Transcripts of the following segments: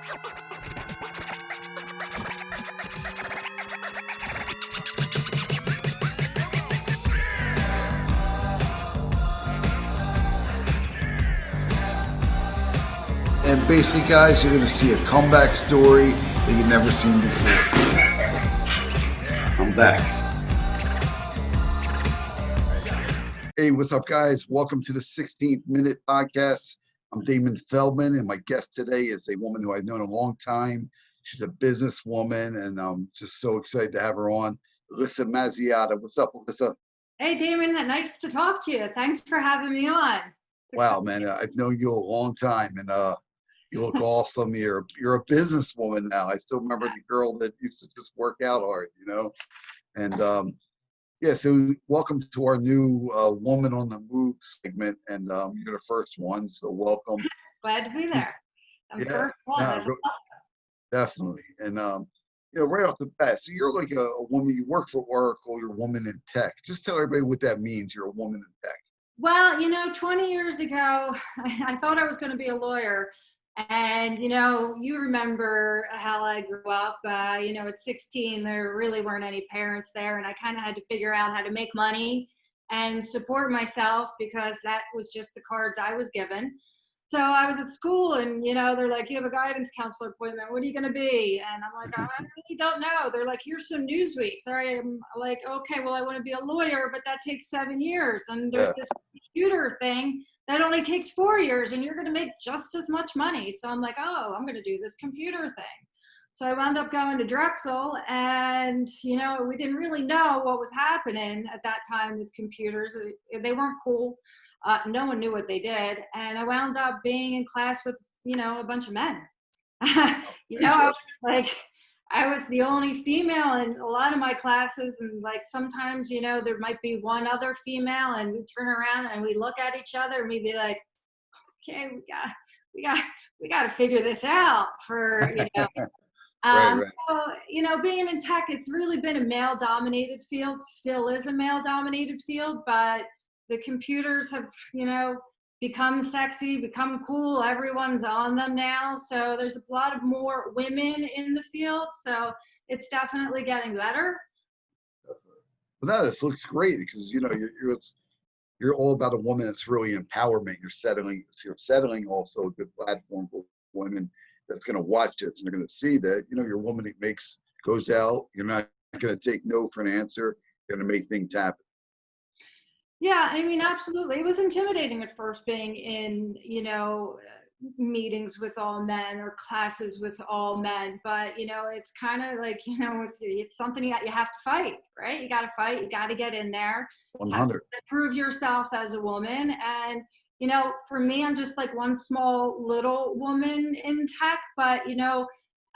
And basically, guys, you're going to see a comeback story that you've never seen before. I'm back. Hey, what's up, guys? Welcome to the 16th Minute Podcast. I'm Damon Feldman, and my guest today is a woman who I've known a long time. She's a businesswoman, and I'm just so excited to have her on. Alyssa Mazziotta. What's up, Alyssa? Hey, Damon. Nice to talk to you. Thanks for having me on. Wow, man, I've known you a long time, and you look awesome. You're a businesswoman now. I still remember the girl that used to just work out hard, you know. And yeah, so welcome to our new Woman on the Move segment, and you're the first one, so welcome. Glad to be there. I'm Yeah, first one. no, That's awesome. definitely. And you know, right off the bat, so you're like a woman. You work for Oracle. You're a woman in tech. Just tell everybody what that means. You're a woman in tech. Well, 20 years ago, I thought I was going to be a lawyer. And, you remember how I grew up. At 16, there really weren't any parents there. And I kind of had to figure out how to make money and support myself because that was just the cards I was given. So I was at school and, they're like, you have a guidance counselor appointment. What are you going to be? And I'm like, I really don't know. They're like, here's some Newsweek. Sorry. I'm like, okay, well, I want to be a lawyer, but that takes 7 years. And there's this computer thing that only takes 4 years and you're going to make just as much money. So I'm like, oh, I'm going to do this computer thing. So I wound up going to Drexel and, we didn't really know what was happening at that time with computers. They weren't cool. No one knew what they did. And I wound up being in class with, a bunch of men. I was the only female in a lot of my classes. And like sometimes, there might be one other female and we turn around and we look at each other and we'd be like, okay, we got to figure this out for, Right. So, being in tech, it's really been a male-dominated field, still is a male-dominated field, but the computers have, become sexy, become cool. Everyone's on them now. So there's a lot of more women in the field. So it's definitely getting better. Well, no, this looks great because, you're all about a woman that's really empowerment. You're settling also a good platform for women that's going to watch this and they're going to see that, you're a woman that goes out. You're not going to take no for an answer. You're going to make things happen. Yeah, I mean, absolutely. It was intimidating at first being in, meetings with all men or classes with all men. But, it's kind of like, it's something you have to fight, right? You got to fight. You got to get in there. 100. Prove yourself as a woman. And, for me, I'm just like one small little woman in tech. But,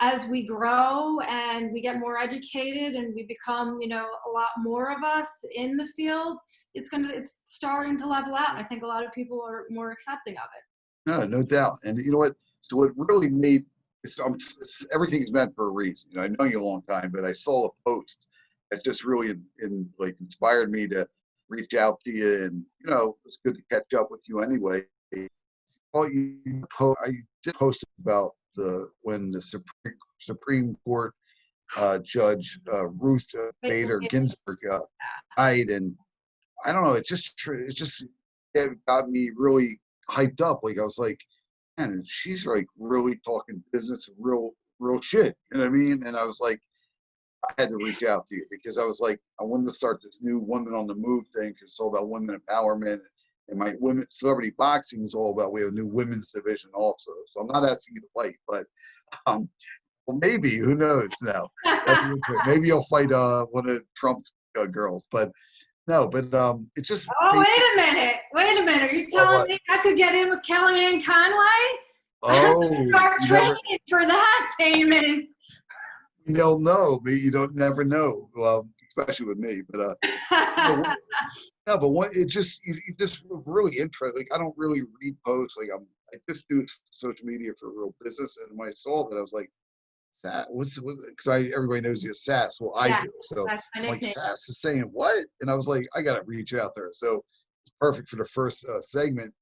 as we grow and we get more educated and we become, a lot more of us in the field, it's starting to level out. I think a lot of people are more accepting of it. No doubt. And you know what? So what really made everything's meant for a reason. I know you a long time, but I saw a post that just really inspired me to reach out to you. And it's good to catch up with you anyway. I did post about when the Supreme Court Judge Ruth Bader Ginsburg died, and I don't know. It got me really hyped up. Like I was like, man, she's like really talking business, real shit. You know what I mean? And I was like, I had to reach out to you because I was like, I wanted to start this new Women on the Move thing because it's all about women empowerment. And my celebrity boxing is all about, we have a new women's division also. So I'm not asking you to fight, but well, maybe, who knows now. Maybe you'll fight one of Trump's girls, but no, but it just. Oh, wait a minute. Are you telling me I could get in with Kellyanne Conway? Oh. Start training for that, Damon. You don't know, but you don't never know. Well, especially with me, but no, but you just really interesting. Like I don't really read posts. Like I just do social media for real business. And when I saw that, I was like, "Sass, because everybody knows you as Sass. Well, I do. So I'm like, Sass is saying what? And I was like, I gotta reach out there. So it's perfect for the first segment.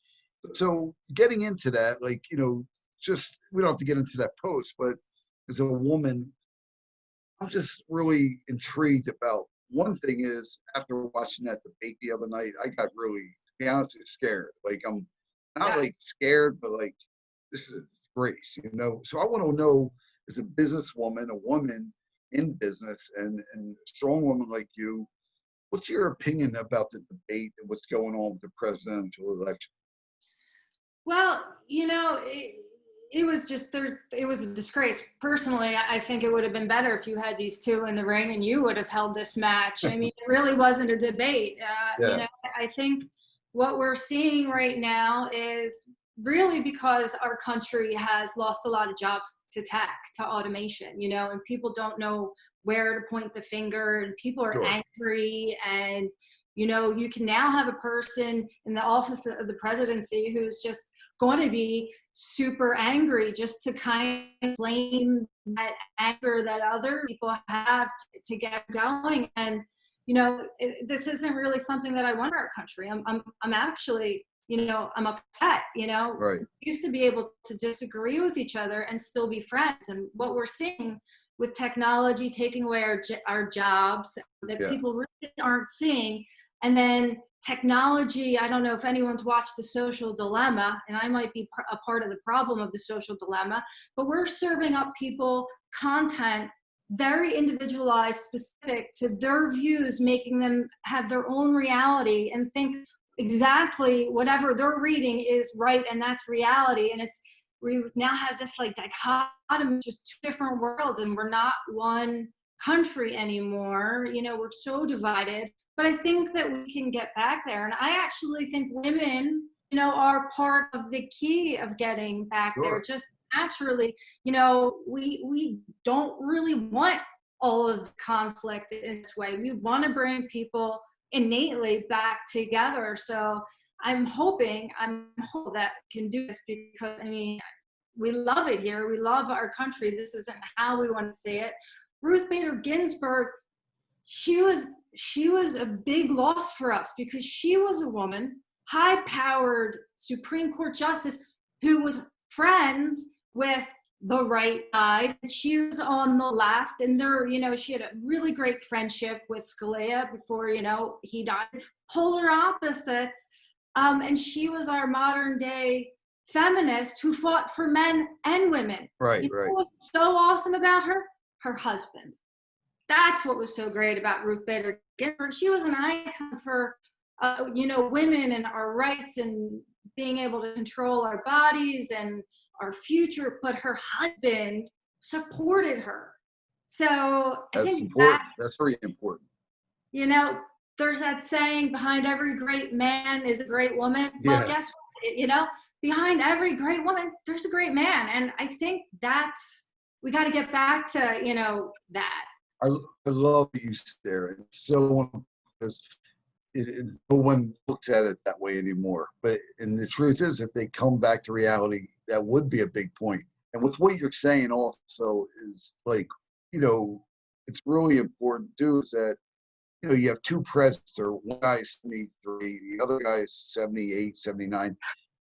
So getting into that, like just, we don't have to get into that post, but as a woman, I'm just really intrigued about, one thing is, after watching that debate the other night, I got really, to be honest, scared. Like, I'm not Yeah. like scared, but like, this is grace, you know? So I want to know, as a businesswoman, a woman in business, and a strong woman like you, what's your opinion about the debate and what's going on with the presidential election? Well, it was just it was a disgrace. Personally, I think it would have been better if you had these two in the ring and you would have held this match. I mean, it really wasn't a debate. Yeah, I think what we're seeing right now is really because our country has lost a lot of jobs to tech, to automation, and people don't know where to point the finger, and people are sure. angry. And you can now have a person in the office of the presidency who's just going to be super angry just to kind of blame that anger that other people have to get going. And this isn't really something that I want for our country. I'm actually, I'm upset. Right. We used to be able to disagree with each other and still be friends. And what we're seeing with technology taking away our jobs that Yeah. people really aren't seeing. And then technology, I don't know if anyone's watched The Social Dilemma, and I might be a part of the problem of The Social Dilemma, but we're serving up people content very individualized, specific to their views, making them have their own reality and think exactly whatever they're reading is right, and that's reality. And we now have this like dichotomy, just two different worlds, and we're not one country anymore. We're so divided. But I think that we can get back there. And I actually think women, are part of the key of getting back there Sure. just naturally. We don't really want all of the conflict in this way. We want to bring people innately back together. So I'm hoping that can do this, because I mean, we love it here. We love our country. This isn't how we want to see it. Ruth Bader Ginsburg, she was a big loss for us, because she was a woman, high-powered Supreme Court justice, who was friends with the right side. She was on the left, and she had a really great friendship with Scalia before, he died. Polar opposites. And she was our modern day feminist who fought for men and women. Right. Right. What's so awesome about her? Her husband. That's what was so great about Ruth Bader Ginsburg. She was an icon for, women and our rights and being able to control our bodies and our future. But her husband supported her. So I That's think important. That's very important. there's that saying, behind every great man is a great woman. Well, Yeah. guess what? Behind every great woman, there's a great man. And I think we got to get back to, that. I love that you sit there. It's so, because no one looks at it that way anymore. And the truth is, if they come back to reality, that would be a big point. And with what you're saying also is like, it's really important too, is that, you have two presidents, or one guy is 73, the other guy is 78, 79.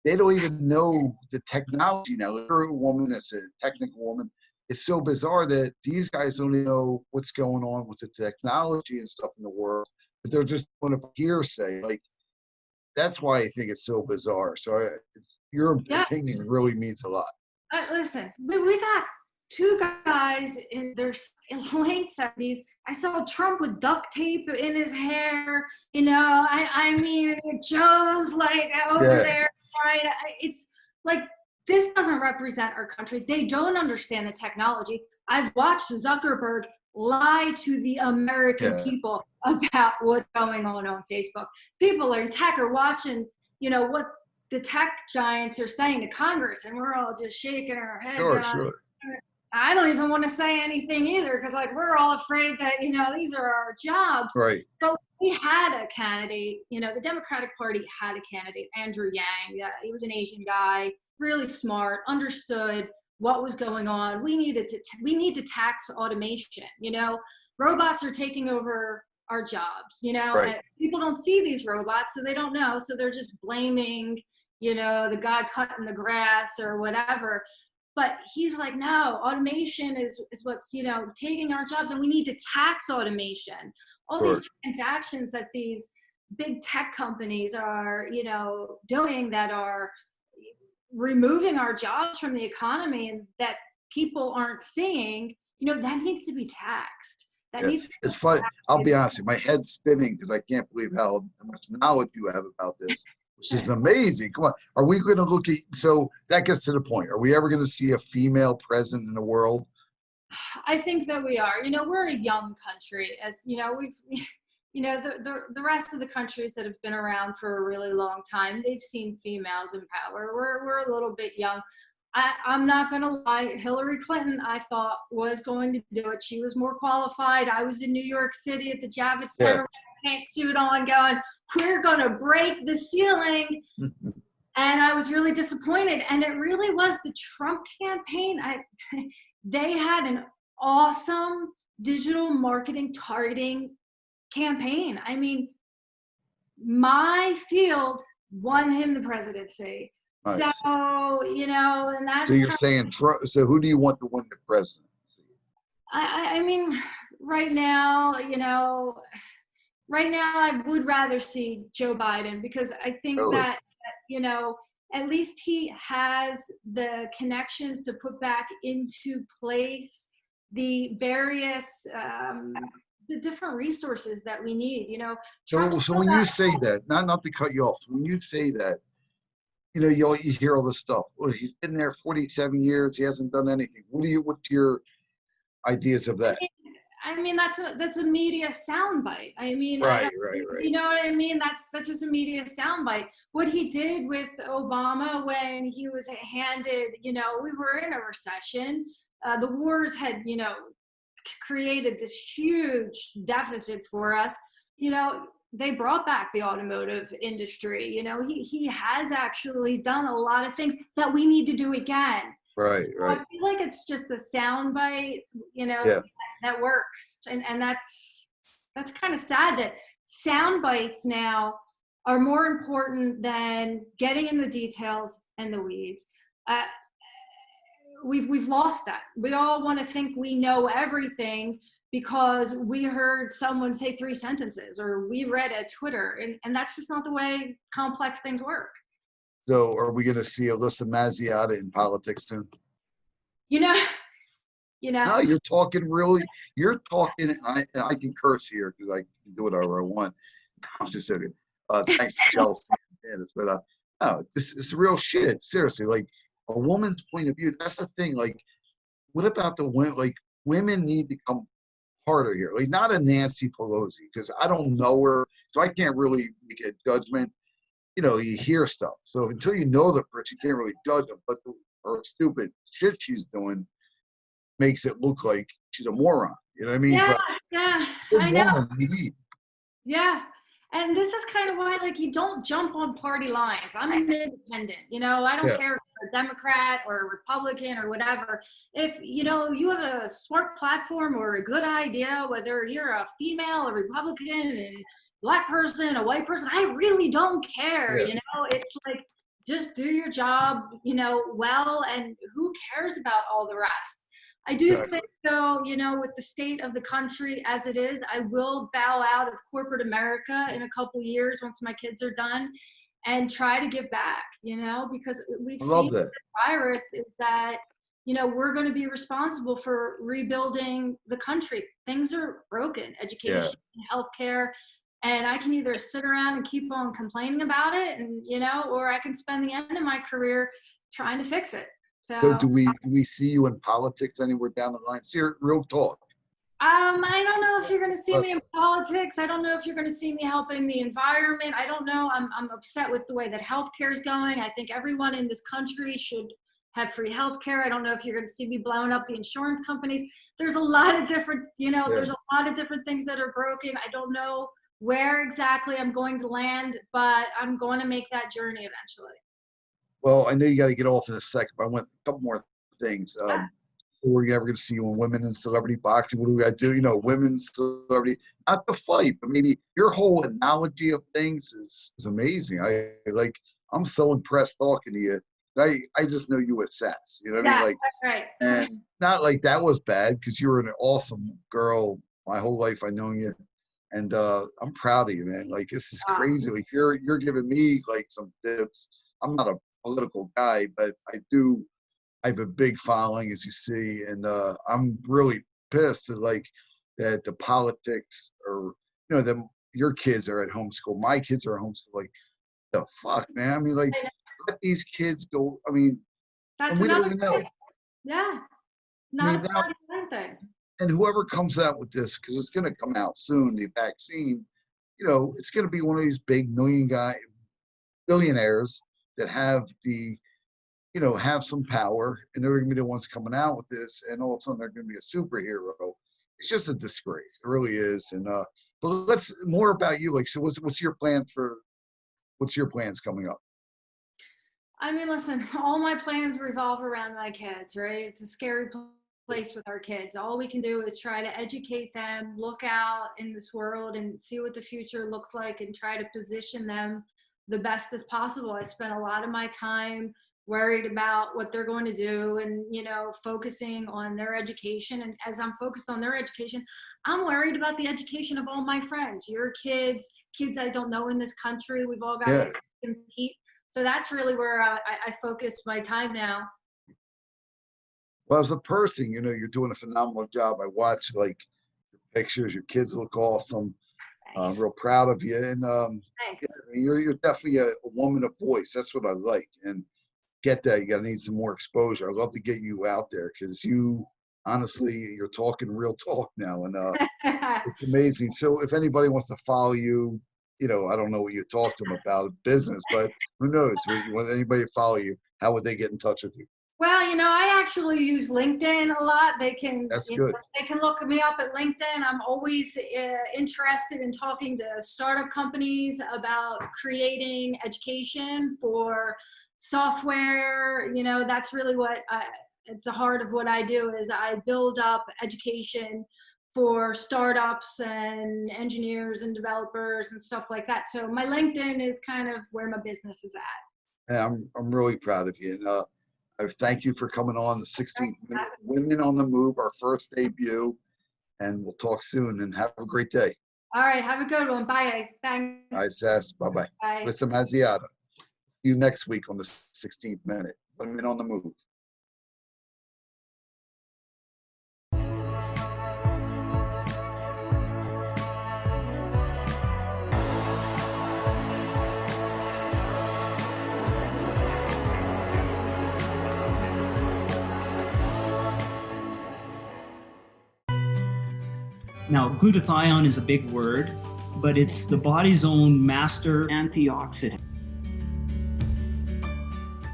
They don't even know the technology now. You're a woman that's a technical woman. It's so bizarre that these guys don't even know what's going on with the technology and stuff in the world, but they're just going to hearsay. Like, that's why I think it's so bizarre. So your opinion really means a lot. Listen, we got two guys in their late 70s. I saw Trump with duct tape in his hair. I mean, Joe's like over there, right? It's like, this doesn't represent our country. They don't understand the technology. I've watched Zuckerberg lie to the American people about what's going on Facebook. People in tech are watching, what the tech giants are saying to Congress, and we're all just shaking our head. Sure. I don't even want to say anything either, because we're all afraid that, these are our jobs. Right. So we had a candidate, the Democratic Party had a candidate, Andrew Yang. Yeah, he was an Asian guy, really smart, understood what was going on. We need to tax automation. Robots are taking over our jobs. Right. And people don't see these robots, so they don't know. So they're just blaming, the guy cutting the grass or whatever. But he's like, no, automation is what's, taking our jobs, and we need to tax automation. All Sure. these transactions that these big tech companies are, doing that are removing our jobs from the economy and that people aren't seeing, that needs to be taxed. That Yeah, needs to be it's fun. I'll be taxed. honest, with you, my head's spinning because I can't believe how much knowledge you have about this, which is amazing. Come on, are we going to look at? So that gets to the point. Are we ever going to see a female president in the world? I think that we are. We're a young country, as we've, the rest of the countries that have been around for a really long time, they've seen females in power. We're a little bit young. I'm not going to lie. Hillary Clinton, I thought, was going to do it. She was more qualified. I was in New York City at the Javits Center with a pantsuit on going, we're going to break the ceiling. And I was really disappointed. And it really was the Trump campaign. They had an awesome digital marketing targeting campaign. I mean, my field won him the presidency. Nice. So, and that's. So you're saying Trump? So who do you want to win the presidency? I mean, right now, I would rather see Joe Biden, because I think Really? that, at least he has the connections to put back into place the various, the different resources that we need, So when you say that, not to cut you off, when you say that, you hear all this stuff. Well, he's been there 47 years. He hasn't done anything. What's your ideas of that? I mean, that's a media soundbite. I mean, Right. You know what I mean? That's just a media soundbite. What he did with Obama when he was handed, we were in a recession. The wars had, created this huge deficit for us. They brought back the automotive industry. He has actually done a lot of things that we need to do again. Right. So I feel like it's just a soundbite, that works. And that's kind of sad that sound bites now are more important than getting in the details and the weeds. We've lost that. We all want to think we know everything because we heard someone say 3 sentences or we read a Twitter, and that's just not the way complex things work. So are we going to see Alyssa Mazziotta in politics soon? No, you're talking, I can curse here because I can do whatever I want. I'm just joking. Thanks to Chelsea and Candace, but no, it's real shit. Seriously, like a woman's point of view. That's the thing. Like, what about the women? Like, women need to come harder here. Like, not a Nancy Pelosi, because I don't know her, so I can't really make a judgment. You hear stuff. So until you know the person, you can't really judge them. But her stupid shit she's doing makes it look like she's a moron. You know what I mean? Yeah, But I know. Yeah. And this is kind of why, like, you don't jump on party lines. I'm an independent, I don't care if you're a Democrat or a Republican or whatever. If, you have a smart platform or a good idea, whether you're a female, a Republican, a Black person, a white person, I really don't care. It's like, just do your job, well, and who cares about all the rest? I do think, though, with the state of the country as it is, I will bow out of corporate America in a couple years once my kids are done and try to give back, because we've seen the virus is that, we're going to be responsible for rebuilding the country. Things are broken, education, healthcare, and I can either sit around and keep on complaining about it and, or I can spend the end of my career trying to fix it. So do we see you in politics anywhere down the line? See, real talk. I don't know if you're going to see me in politics. I don't know if you're going to see me helping the environment. I don't know. I'm upset with the way that healthcare is going. I think everyone in this country should have free healthcare. I don't know if you're going to see me blowing up the insurance companies. There's a lot of different, there's a lot of different things that are broken. I don't know where exactly I'm going to land, but I'm going to make that journey eventually. Well, I know you got to get off in a second, but I want a couple more things. So we're ever going to see you in women in celebrity boxing? What do we got to do? Women's celebrity, not the fight, but maybe your whole analogy of things is amazing. I like I'm so impressed talking to you. I just know you with sass, you know what I Yeah, mean? Like, that's right. and not like that was bad because you were an awesome girl. My whole life I know you, and I'm proud of you, man. Like this is Ah, crazy. Like you're giving me like some tips. I'm not a political guy, but I have a big following, as you see, and I'm really pissed that like that the politics or your kids are at homeschool, my kids are homeschool. Like the fuck, man. I mean, like let these kids go. I mean, and that's we don't another even thing. know. Yeah, I not mean, a now partisan thing. and whoever comes out with this, because it's going to come out soon, the vaccine, it's going to be one of these big billionaires that have some power, and they're going to be the ones coming out with this, and all of a sudden they're going to be a superhero. It's just a disgrace. It really is. And but let's more about you. Like, so what's your plans coming up? I mean, listen, all my plans revolve around my kids, right? It's a scary place with our kids. All we can do is try to educate them, look out in this world and see what the future looks like and try to position them the best as possible. I spent a lot of my time worried about what they're going to do and, focusing on their education. And as I'm focused on their education, I'm worried about the education of all my friends, your kids, kids I don't know in this country. We've all got Yeah. to compete. So that's really where I focus my time now. Well, as a person, you're doing a phenomenal job. I watch like your pictures. Your kids look awesome. Thanks. Real proud of you. And Thanks. you're definitely a woman of voice. That's what I like. And get that. You got to need some more exposure. I'd love to get you out there because you're talking real talk now. And it's amazing. So if anybody wants to follow you, I don't know what you talk to them about business, but who knows? You want anybody to follow you, how would they get in touch with you? Well, I actually use LinkedIn a lot. They can, That's good. they can look me up at LinkedIn. I'm always interested in talking to startup companies about creating education for software. That's really it's the heart of what I do is I build up education for startups and engineers and developers and stuff like that. So my LinkedIn is kind of where my business is at. And I'm really proud of you. And I thank you for coming on the 16th Minute Women on the Move, our first debut. And we'll talk soon and have a great day. All right. Have a good one. Bye. Thanks. All right, Sass. Bye-bye. Bye. Alyssa Mazziotta. See you next week on the 16th Minute. Women on the Move. Now, glutathione is a big word, but it's the body's own master antioxidant.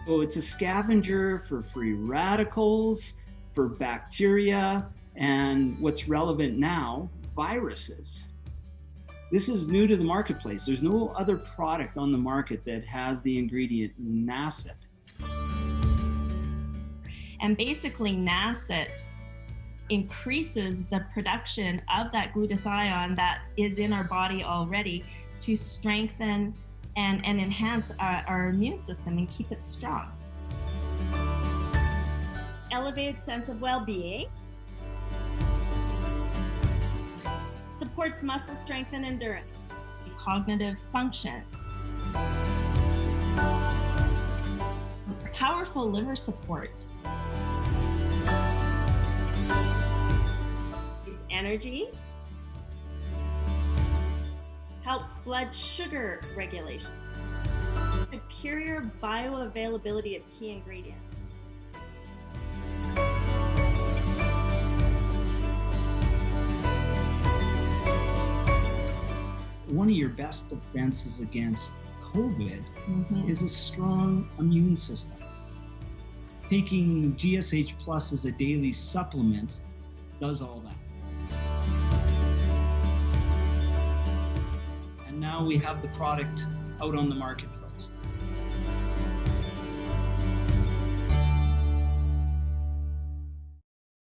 So it's a scavenger for free radicals, for bacteria, and what's relevant now, viruses. This is new to the marketplace. There's no other product on the market that has the ingredient NACET. And basically NACET increases the production of that glutathione that is in our body already to strengthen and enhance our immune system and keep it strong. Elevated sense of well-being, supports muscle strength and endurance, cognitive function, powerful liver support, energy, helps blood sugar regulation, superior bioavailability of key ingredients. One of your best defenses against COVID is a strong immune system. Taking GSH Plus as a daily supplement does all that. And now we have the product out on the marketplace.